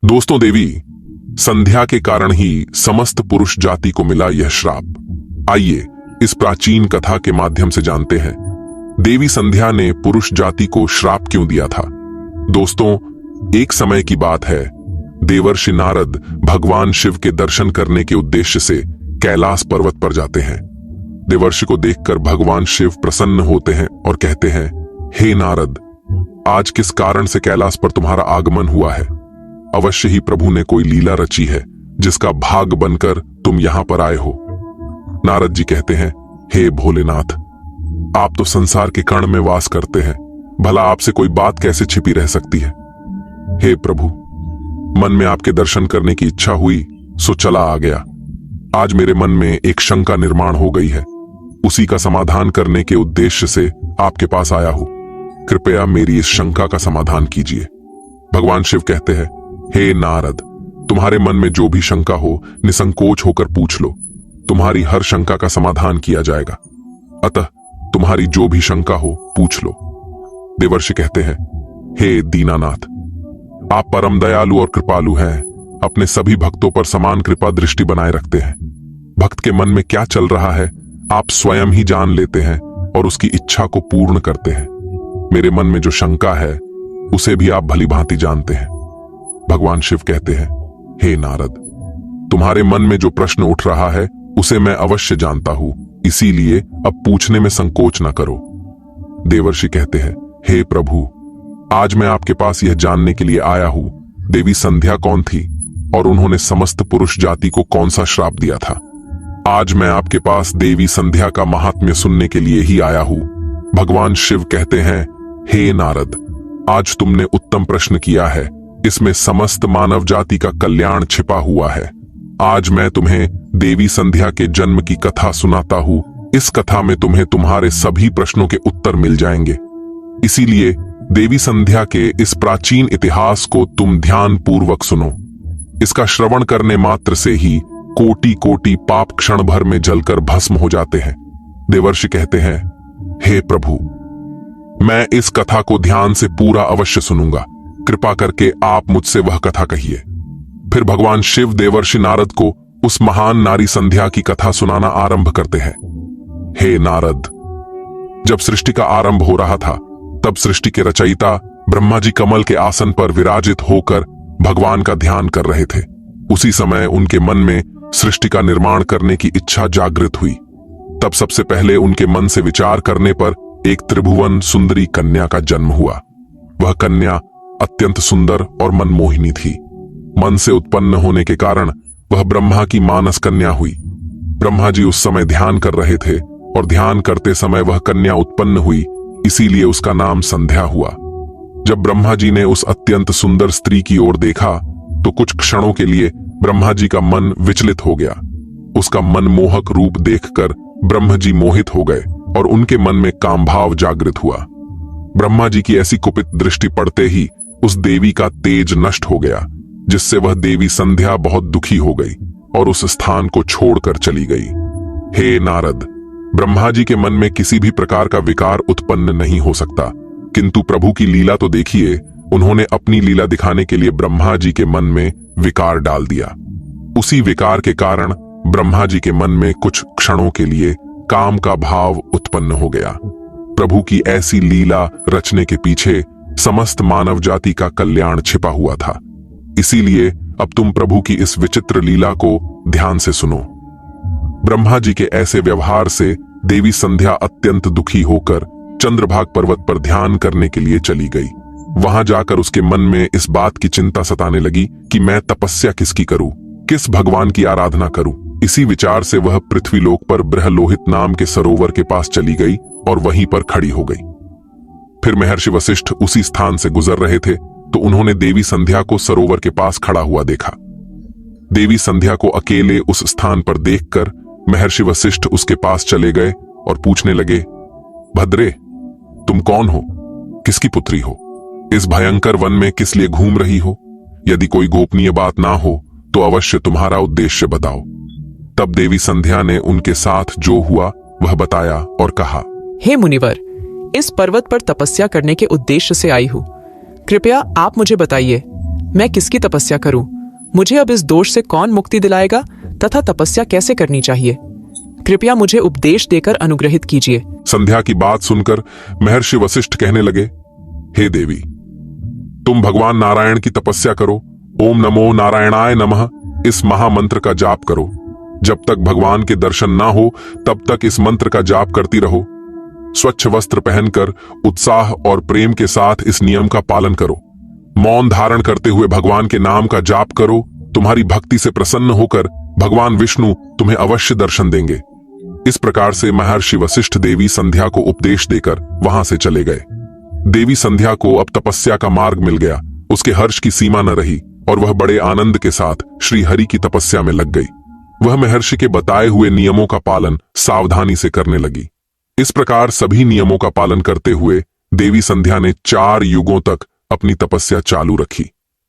दोस्तों, देवी संध्या के कारण ही समस्त पुरुष जाति को मिला यह श्राप। आइए इस प्राचीन कथा के माध्यम से जानते हैं देवी संध्या ने पुरुष जाति को श्राप क्यों दिया था। दोस्तों, एक समय की बात है, देवर्षि नारद भगवान शिव के दर्शन करने के उद्देश्य से कैलाश पर्वत पर जाते हैं। देवर्षि को देखकर भगवान शिव प्रसन्न होते हैं और कहते हैं, हे नारद, आज किस कारण से कैलाश पर तुम्हारा आगमन हुआ है? अवश्य ही प्रभु ने कोई लीला रची है जिसका भाग बनकर तुम यहां पर आए हो। नारद जी कहते हैं, हे भोलेनाथ, आप तो संसार के कण में वास करते हैं, भला आपसे कोई बात कैसे छिपी रह सकती है? हे प्रभु, मन में आपके दर्शन करने की इच्छा हुई सो चला आ गया। आज मेरे मन में एक शंका निर्माण हो गई है, उसी का समाधान करने के उद्देश्य से आपके पास आया हूं। कृपया मेरी इस शंका का समाधान कीजिए। भगवान शिव कहते हैं, हे नारद, तुम्हारे मन में जो भी शंका हो निसंकोच होकर पूछ लो, तुम्हारी हर शंका का समाधान किया जाएगा। अतः तुम्हारी जो भी शंका हो पूछ लो। देवर्षि कहते हैं, हे दीनानाथ, आप परम दयालु और कृपालु हैं, अपने सभी भक्तों पर समान कृपा दृष्टि बनाए रखते हैं। भक्त के मन में क्या चल रहा है आप स्वयं ही जान लेते हैं और उसकी इच्छा को पूर्ण करते हैं। मेरे मन में जो शंका है उसे भी आप भली भांति जानते हैं। भगवान शिव कहते हैं, हे नारद, तुम्हारे मन में जो प्रश्न उठ रहा है उसे मैं अवश्य जानता हूं, इसीलिए अब पूछने में संकोच न करो। देवर्षि कहते हैं, हे प्रभु, आज मैं आपके पास यह जानने के लिए आया हूं, देवी संध्या कौन थी और उन्होंने समस्त पुरुष जाति को कौन सा श्राप दिया था। आज मैं आपके पास देवी संध्या का महात्म्य सुनने के लिए ही आया हूं। भगवान शिव कहते हैं, हे नारद, आज तुमने उत्तम प्रश्न किया है, इसमें समस्त मानव जाति का कल्याण छिपा हुआ है। आज मैं तुम्हें देवी संध्या के जन्म की कथा सुनाता हूं। इस कथा में तुम्हें तुम्हारे सभी प्रश्नों के उत्तर मिल जाएंगे। इसीलिए देवी संध्या के इस प्राचीन इतिहास को तुम ध्यान पूर्वक सुनो। इसका श्रवण करने मात्र से ही कोटि कोटि पाप क्षण भर में जलकर भस्म हो जाते हैं। देवर्षि कहते हैं, हे प्रभु, मैं इस कथा को ध्यान से पूरा अवश्य सुनूंगा, कृपा करके आप मुझसे वह कथा कहिए। फिर भगवान शिव देवर्षि नारद को उस महान नारी संध्या की कथा सुनाना आरंभ करते हैं। हे नारद, जब सृष्टि का आरंभ हो रहा था तब सृष्टि के रचयिता ब्रह्मा जी कमल के आसन पर विराजित होकर भगवान का ध्यान कर रहे थे। उसी समय उनके मन में सृष्टि का निर्माण करने की इच्छा जागृत हुई। तब सबसे पहले उनके मन से विचार करने पर एक त्रिभुवन सुंदरी कन्या का जन्म हुआ। वह कन्या अत्यंत सुंदर और मनमोहिनी थी। मन से उत्पन्न होने के कारण वह ब्रह्मा की मानस कन्या हुई। ब्रह्मा जी उस समय ध्यान कर रहे थे और ध्यान करते समय वह कन्या उत्पन्न हुई, इसीलिए उसका नाम संध्या हुआ। जब ब्रह्मा जी ने उस अत्यंत सुंदर स्त्री की ओर देखा तो कुछ क्षणों के लिए ब्रह्मा जी का मन विचलित हो गया। उसका मनमोहक रूप देखकर ब्रह्मा जी मोहित हो गए और उनके मन में काम भाव जागृत हुआ। ब्रह्मा जी की ऐसी कुपित दृष्टि पड़ते ही उस देवी का तेज नष्ट हो गया, जिससे वह देवी संध्या बहुत दुखी हो गई और उस स्थान को छोड़कर चली गई। हे नारद, ब्रह्मा जी के मन में किसी भी प्रकार का विकार उत्पन्न नहीं हो सकता, किंतु प्रभु की लीला तो देखिए, उन्होंने अपनी लीला दिखाने के लिए ब्रह्मा जी के मन में विकार डाल दिया। उसी विकार के कारण ब्रह्मा जी के मन में कुछ क्षणों के लिए काम का भाव उत्पन्न हो गया। प्रभु की ऐसी लीला रचने के पीछे समस्त मानव जाति का कल्याण छिपा हुआ था। इसीलिए अब तुम प्रभु की इस विचित्र लीला को ध्यान से सुनो। ब्रह्मा जी के ऐसे व्यवहार से देवी संध्या अत्यंत दुखी होकर चंद्रभाग पर्वत पर ध्यान करने के लिए चली गई। वहां जाकर उसके मन में इस बात की चिंता सताने लगी कि मैं तपस्या किसकी करूं, किस भगवान की आराधना करूं। इसी विचार से वह पृथ्वीलोक पर बृहलोहित नाम के सरोवर के पास चली गई और वहीं पर खड़ी हो गई। फिर महर्षि वशिष्ठ उसी स्थान से गुजर रहे थे तो उन्होंने देवी संध्या को सरोवर के पास खड़ा हुआ देखा। देवी संध्या को अकेले उस स्थान पर देखकर महर्षि वशिष्ठ उसके पास चले गए और पूछने लगे, भद्रे, तुम कौन हो, किसकी पुत्री हो, इस भयंकर वन में किस लिए घूम रही हो? यदि कोई गोपनीय बात ना हो तो अवश्य तुम्हारा उद्देश्य बताओ। तब देवी संध्या ने उनके साथ जो हुआ वह बताया और कहा, हे मुनिवर, इस पर्वत पर तपस्या करने के उद्देश्य से आई हूँ। कृपया आप मुझे बताइए, मैं किसकी तपस्या करूं? मुझे अब इस दोष से कौन मुक्ति दिलाएगा तथा तपस्या कैसे करनी चाहिए? कृपया मुझे उपदेश देकर अनुग्रहित कीजिए। संध्या की बात सुनकर महर्षि वशिष्ठ कहने लगे, हे देवी, तुम भगवान नारायण की तपस्या करो। ओम नमो नारायणाय नमः इस महामंत्र का जाप करो। जब तक भगवान के दर्शन ना हो तब तक इस मंत्र का जाप करती रहो। स्वच्छ वस्त्र पहनकर उत्साह और प्रेम के साथ इस नियम का पालन करो। मौन धारण करते हुए भगवान के नाम का जाप करो। तुम्हारी भक्ति से प्रसन्न होकर भगवान विष्णु तुम्हें अवश्य दर्शन देंगे। इस प्रकार से महर्षि वशिष्ठ देवी संध्या को उपदेश देकर वहां से चले गए। देवी संध्या को अब तपस्या का मार्ग मिल गया। उसके हर्ष की सीमा न रही और वह बड़े आनंद के साथ श्री हरि की तपस्या में लग गई। वह महर्षि के बताए हुए नियमों का पालन सावधानी से करने लगी। इस प्रकार सभी नियमों का पालन करते हुए देवी संध्या ने 4 युगों तक अपनी तपस्या चालू रखी।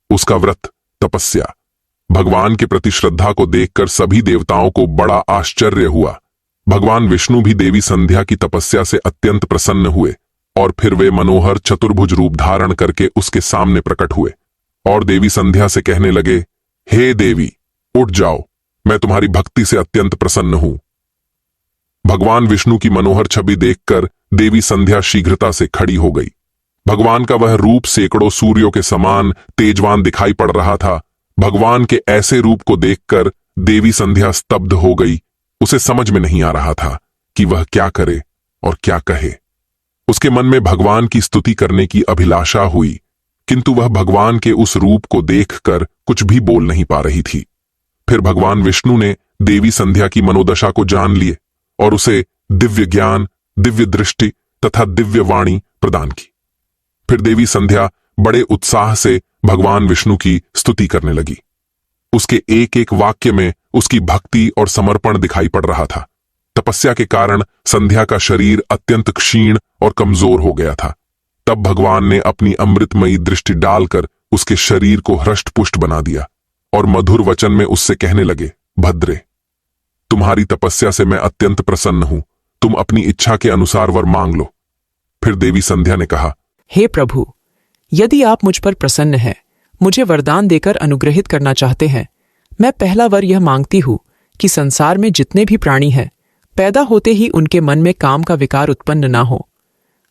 उसका व्रत, तपस्या, भगवान के प्रति श्रद्धा को देखकर सभी देवताओं को बड़ा आश्चर्य हुआ। भगवान विष्णु भी देवी संध्या की तपस्या से अत्यंत प्रसन्न हुए और फिर वे मनोहर चतुर्भुज रूप धारण करके उसके सामने प्रकट हुए और देवी संध्या से कहने लगे, हे देवी, उठ जाओ, मैं तुम्हारी भक्ति से अत्यंत प्रसन्न हूं। भगवान विष्णु की मनोहर छवि देखकर देवी संध्या शीघ्रता से खड़ी हो गई। भगवान का वह रूप सैकड़ों सूर्यों के समान तेजवान दिखाई पड़ रहा था। भगवान के ऐसे रूप को देखकर देवी संध्या स्तब्ध हो गई। उसे समझ में नहीं आ रहा था कि वह क्या करे और क्या कहे। उसके मन में भगवान की स्तुति करने की अभिलाषा हुई, किंतु वह भगवान के उस रूप को देखकर कुछ भी बोल नहीं पा रही थी। फिर भगवान विष्णु ने देवी संध्या की मनोदशा को जान लिए और उसे दिव्य ज्ञान, दिव्य दृष्टि तथा दिव्य वाणी प्रदान की। फिर देवी संध्या बड़े उत्साह से भगवान विष्णु की स्तुति करने लगी। उसके एक एक वाक्य में उसकी भक्ति और समर्पण दिखाई पड़ रहा था। तपस्या के कारण संध्या का शरीर अत्यंत क्षीण और कमजोर हो गया था। तब भगवान ने अपनी अमृतमयी दृष्टि डालकर उसके शरीर को हृष्टपुष्ट बना दिया और मधुर वचन में उससे कहने लगे, भद्रे, तुम्हारी तपस्या से मैं अत्यंत प्रसन्न हूं। तुम अपनी इच्छा के अनुसार वर मांग लो। फिर देवी संध्या ने कहा, हे प्रभु, यदि आप मुझ पर प्रसन्न हैं, मुझे वरदान देकर अनुग्रहित करना चाहते हैं, मैं पहला वर यह मांगती हूं कि संसार में जितने भी प्राणी हैं, पैदा होते ही उनके मन में काम का विकार उत्पन्न ना हो।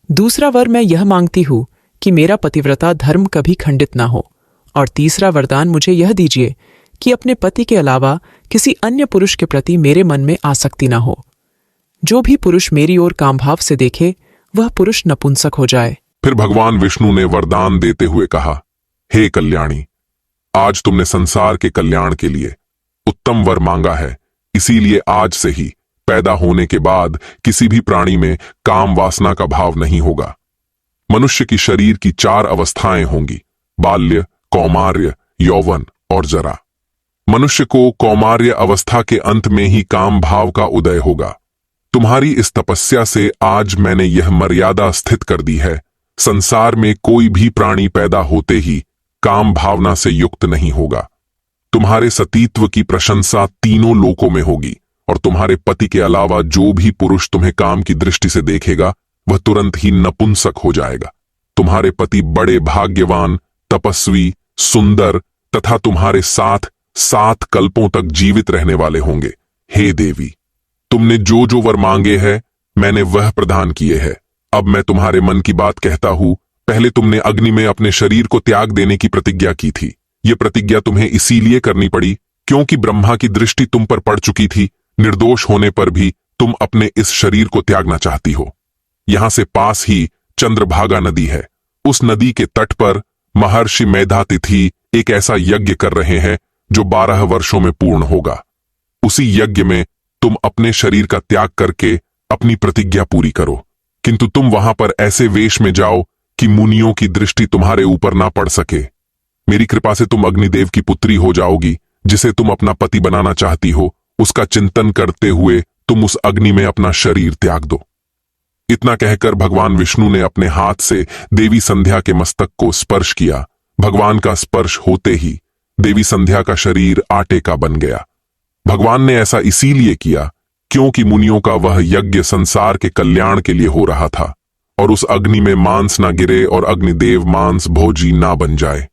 दूसरा वर मैं यह मांगती हूं कि मेरा पतिव्रता धर्म कभी खंडित ना हो। और तीसरा वरदान मुझे यह दीजिए कि अपने पति के अलावा किसी अन्य पुरुष के प्रति मेरे मन में आसक्ति ना हो। जो भी पुरुष मेरी ओर कामभाव से देखे, वह पुरुष नपुंसक हो जाए। फिर भगवान विष्णु ने वरदान देते हुए कहा, हे कल्याणी, आज तुमने संसार के कल्याण के लिए उत्तम वर मांगा है। इसीलिए आज से ही पैदा होने के बाद किसी भी प्राणी में काम वासना का भाव नहीं होगा। मनुष्य की शरीर की 4 अवस्थाएं होंगी, बाल्य, कौमार्य, यौवन और जरा। मनुष्य को कौमार्य अवस्था के अंत में ही काम भाव का उदय होगा। तुम्हारी इस तपस्या से आज मैंने यह मर्यादा स्थित कर दी है, संसार में कोई भी प्राणी पैदा होते ही काम भावना से युक्त नहीं होगा। तुम्हारे सतीत्व की प्रशंसा तीनों लोकों में होगी और तुम्हारे पति के अलावा जो भी पुरुष तुम्हें काम की दृष्टि से देखेगा, वह तुरंत ही नपुंसक हो जाएगा। तुम्हारे पति बड़े भाग्यवान, तपस्वी, सुंदर तथा तुम्हारे साथ 7 कल्पों तक जीवित रहने वाले होंगे। हे देवी, तुमने जो जो वर मांगे हैं, मैंने वह प्रदान किए हैं। अब मैं तुम्हारे मन की बात कहता हूं। पहले तुमने अग्नि में अपने शरीर को त्याग देने की प्रतिज्ञा की थी। यह प्रतिज्ञा तुम्हें इसीलिए करनी पड़ी क्योंकि ब्रह्मा की दृष्टि तुम पर पड़ चुकी थी। निर्दोष होने पर भी तुम अपने इस शरीर को त्यागना चाहती हो। यहां से पास ही चंद्रभागा नदी है। उस नदी के तट पर महर्षि मेधातिथि एक ऐसा यज्ञ कर रहे हैं जो 12 वर्षों में पूर्ण होगा। उसी यज्ञ में तुम अपने शरीर का त्याग करके अपनी प्रतिज्ञा पूरी करो, किंतु तुम वहां पर ऐसे वेश में जाओ कि मुनियों की दृष्टि तुम्हारे ऊपर ना पड़ सके। मेरी कृपा से तुम अग्निदेव की पुत्री हो जाओगी, जिसे तुम अपना पति बनाना चाहती हो। उसका चिंतन करते हुए तुम उस अग्नि में अपना शरीर त्याग दो। इतना कहकर भगवान विष्णु ने अपने हाथ से देवी संध्या के मस्तक को स्पर्श किया। भगवान का स्पर्श होते ही देवी संध्या का शरीर आटे का बन गया। भगवान ने ऐसा इसीलिए किया क्योंकि मुनियों का वह यज्ञ संसार के कल्याण के लिए हो रहा था और उस अग्नि में मांस ना गिरे और अग्निदेव मांस भोजी ना बन जाए।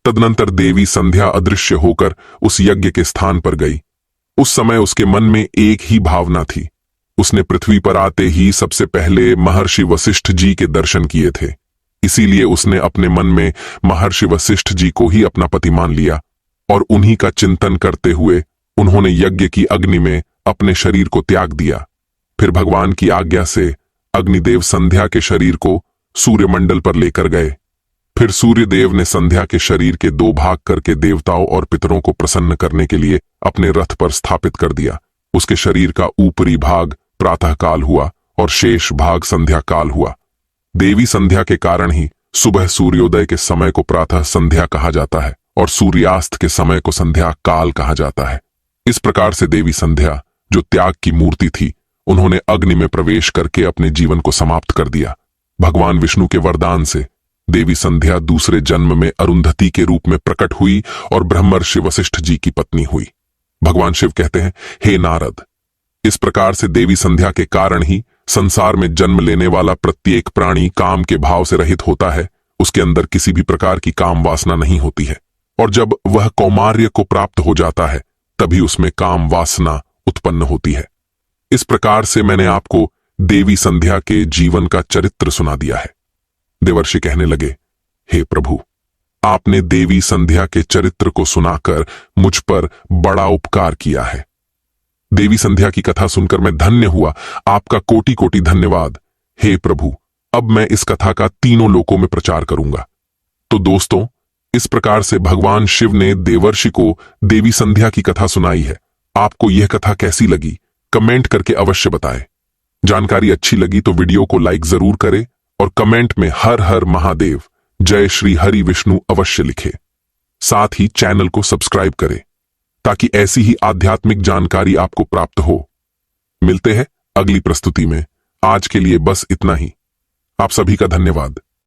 तदनंतर देवी संध्या अदृश्य होकर उस यज्ञ के स्थान पर गई। उस समय उसके मन में एक ही भावना थी। उसने पृथ्वी पर आते ही सबसे पहले महर्षि वशिष्ठ जी के दर्शन किए थे। इसीलिए उसने अपने मन में महर्षि वशिष्ठ जी को ही अपना पति मान लिया और उन्हीं का चिंतन करते हुए उन्होंने यज्ञ की अग्नि में अपने शरीर को त्याग दिया। फिर भगवान की आज्ञा से अग्निदेव संध्या के शरीर को सूर्यमंडल पर लेकर गए। फिर सूर्यदेव ने संध्या के शरीर के 2 भाग करके देवताओं और पितरों को प्रसन्न करने के लिए अपने रथ पर स्थापित कर दिया। उसके शरीर का ऊपरी भाग प्रातःकाल हुआ और शेष भाग संध्या काल हुआ। देवी संध्या के कारण ही सुबह सूर्योदय के समय को प्रातः संध्या कहा जाता है और सूर्यास्त के समय को संध्या काल कहा जाता है। इस प्रकार से देवी संध्या, जो त्याग की मूर्ति थी, उन्होंने अग्नि में प्रवेश करके अपने जीवन को समाप्त कर दिया। भगवान विष्णु के वरदान से देवी संध्या दूसरे जन्म में अरुंधति के रूप में प्रकट हुई और ब्रह्मर्षि वशिष्ठ जी की पत्नी हुई। भगवान शिव कहते हैं, हे नारद, इस प्रकार से देवी संध्या के कारण ही संसार में जन्म लेने वाला प्रत्येक प्राणी काम के भाव से रहित होता है। उसके अंदर किसी भी प्रकार की काम वासना नहीं होती है और जब वह कौमार्य को प्राप्त हो जाता है तभी उसमें काम वासना उत्पन्न होती है। इस प्रकार से मैंने आपको देवी संध्या के जीवन का चरित्र सुना दिया है। देवर्षि कहने लगे, हे प्रभु, आपने देवी संध्या के चरित्र को सुनाकर मुझ पर बड़ा उपकार किया है। देवी संध्या की कथा सुनकर मैं धन्य हुआ। आपका कोटि कोटि धन्यवाद। हे प्रभु, अब मैं इस कथा का तीनों लोकों में प्रचार करूंगा। तो दोस्तों, इस प्रकार से भगवान शिव ने देवर्षि को देवी संध्या की कथा सुनाई है। आपको यह कथा कैसी लगी? कमेंट करके अवश्य बताएं। जानकारी अच्छी लगी तो वीडियो को लाइक जरूर करें और कमेंट में हर हर महादेव, जय श्री हरि विष्णु अवश्य लिखें। साथ ही चैनल को सब्सक्राइब करें ताकि ऐसी ही आध्यात्मिक जानकारी आपको प्राप्त हो। मिलते हैं अगली प्रस्तुति में। आज के लिए बस इतना ही। आप सभी का धन्यवाद।